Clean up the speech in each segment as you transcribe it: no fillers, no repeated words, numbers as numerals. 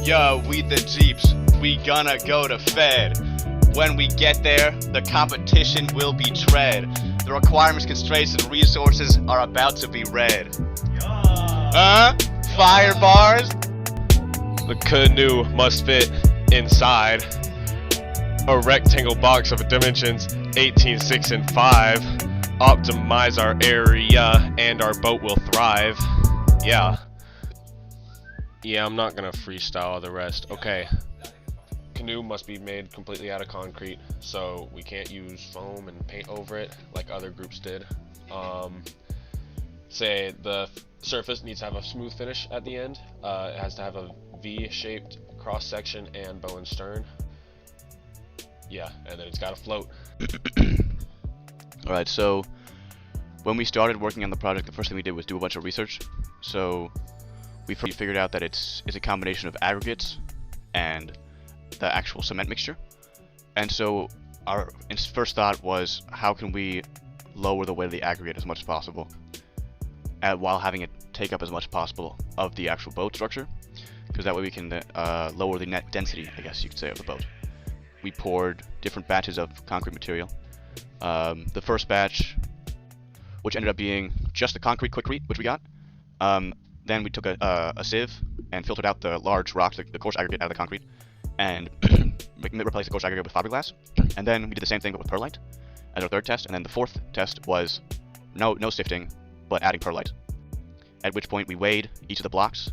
Yo, we the Jeeps, we gonna go to Fed. When we get there, the competition will be tread. The requirements, constraints, and resources are about to be read. Fire bars? The canoe must fit inside a rectangle box of dimensions 18, 6, and 5. Optimize our area and our boat will thrive. Yeah, I'm not gonna freestyle the rest. Okay. Canoe must be made completely out of concrete, so we can't use foam and paint over it like other groups did. Say the surface needs to have a smooth finish at the end. It has to have a V-shaped cross section and bow and stern. Yeah, and then it's gotta float. Alright, so when we started working on the project, the first thing we did was do a bunch of research. So we figured out that it's a combination of aggregates and the actual cement mixture. And so our first thought was, how can we lower the weight of the aggregate as much as possible while having it take up as much as possible of the actual boat structure, because that way we can lower the net density, I guess you could say, of the boat. We poured different batches of concrete material. The first batch, which ended up being just the concrete Quikrete, which we got. Then we took a sieve and filtered out the large rocks, the coarse aggregate out of the concrete, and replaced the coarse aggregate with fiberglass. And then we did the same thing but with perlite as our third test. And then the fourth test was no sifting, but adding perlite. At which point we weighed each of the blocks.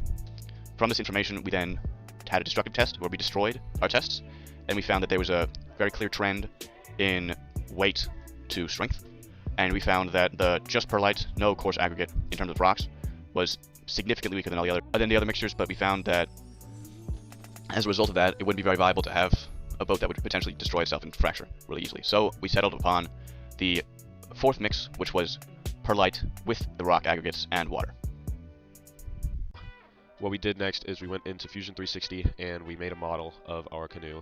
From this information, we then had a destructive test where we destroyed our tests, and we found that there was a very clear trend in weight to strength. And we found that the just perlite, no coarse aggregate in terms of rocks, was significantly weaker than the other mixtures. But we found that as a result of that, it wouldn't be very viable to have a boat that would potentially destroy itself and fracture really easily. So we settled upon the fourth mix, which was perlite with the rock aggregates and water. What we did next is we went into Fusion 360 and we made a model of our canoe.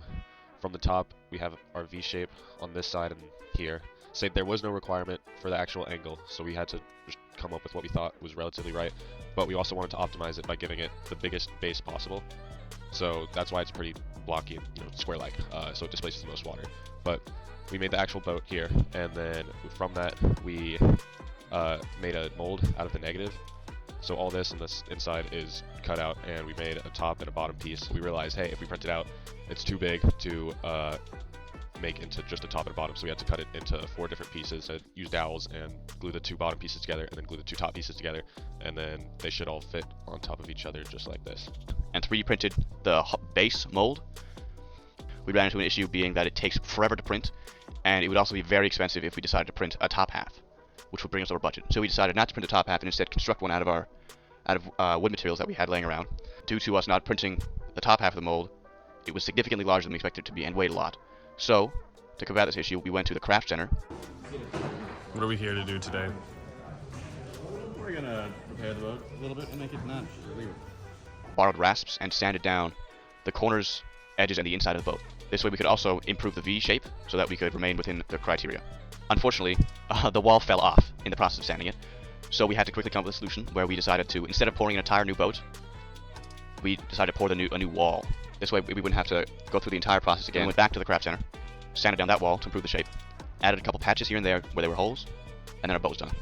From the top, we have our V shape on this side and here. Say there was no requirement for the actual angle, so we had to just come up with what we thought was relatively right. But we also wanted to optimize it by giving it the biggest base possible. So that's why it's pretty blocky and square-like, so it displaces the most water. But we made the actual boat here, and then from that we made a mold out of the negative. So all this and this inside is cut out, and we made a top and a bottom piece. We realized, hey, if we print it out, it's too big to make into just a top and a bottom, so we had to cut it into 4 different pieces and use dowels and glue the 2 bottom pieces together and then glue the 2 top pieces together, and then they should all fit on top of each other just like this. And 3D printed the base mold. We ran into an issue being that it takes forever to print, and it would also be very expensive if we decided to print a top half, which would bring us over budget. So we decided not to print the top half and instead construct one out of wood materials that we had laying around. Due to us not printing the top half of the mold, it was significantly larger than we expected it to be and weighed a lot. So, to combat this issue, we went to the craft center. What are we here to do today? We're gonna repair the boat a little bit and make it not leeward. Borrowed rasps and sanded down the corners, edges, and the inside of the boat. This way we could also improve the V shape so that we could remain within the criteria. Unfortunately, the wall fell off in the process of sanding it, so we had to quickly come up with a solution where we decided to, instead of pouring an entire new boat, we decided to pour a new wall. This way we wouldn't have to go through the entire process again. We went back to the craft center, sanded down that wall to improve the shape, added a couple patches here and there where there were holes, and then our boat was done.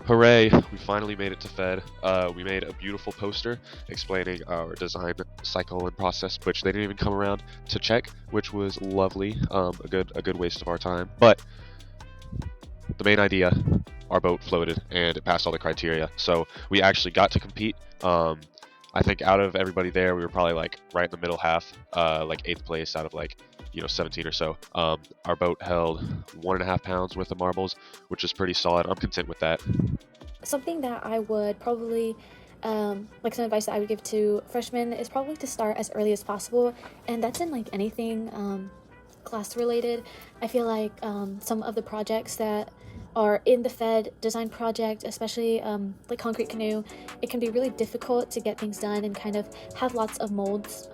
Hooray! We finally made it to Fed. We made a beautiful poster explaining our design cycle and process, which they didn't even come around to check, which was lovely. A good waste of our time. But the main idea, our boat floated and it passed all the criteria, so we actually got to compete. I think out of everybody there, we were probably like right in the middle half, like 8th place out of like 17 or so. Our boat held 1.5 pounds worth of marbles, which is pretty solid. I'm content with that. Something that I would probably, like some advice that I would give to freshmen is probably to start as early as possible, and that's in like anything class related. I feel like some of the projects that are in the Fed design project, especially like Concrete Canoe, it can be really difficult to get things done and kind of have lots of molds.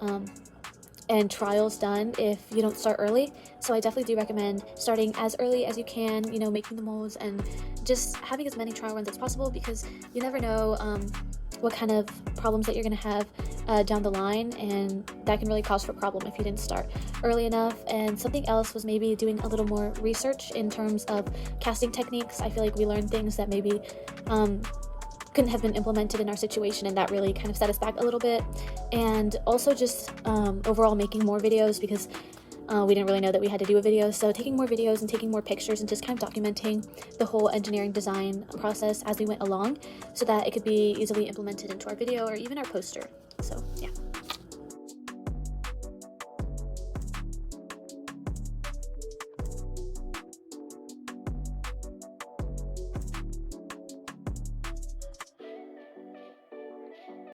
and trials done if you don't start early. So I definitely do recommend starting as early as you can, you know, making the molds and just having as many trial runs as possible, because you never know what kind of problems that you're going to have down the line, and that can really cause for a problem if you didn't start early enough. And something else was maybe doing a little more research in terms of casting techniques. I feel like we learned things that maybe couldn't have been implemented in our situation, and that really kind of set us back a little bit. And also just overall making more videos, because we didn't really know that we had to do a video. So taking more videos and taking more pictures and just kind of documenting the whole engineering design process as we went along, so that it could be easily implemented into our video or even our poster.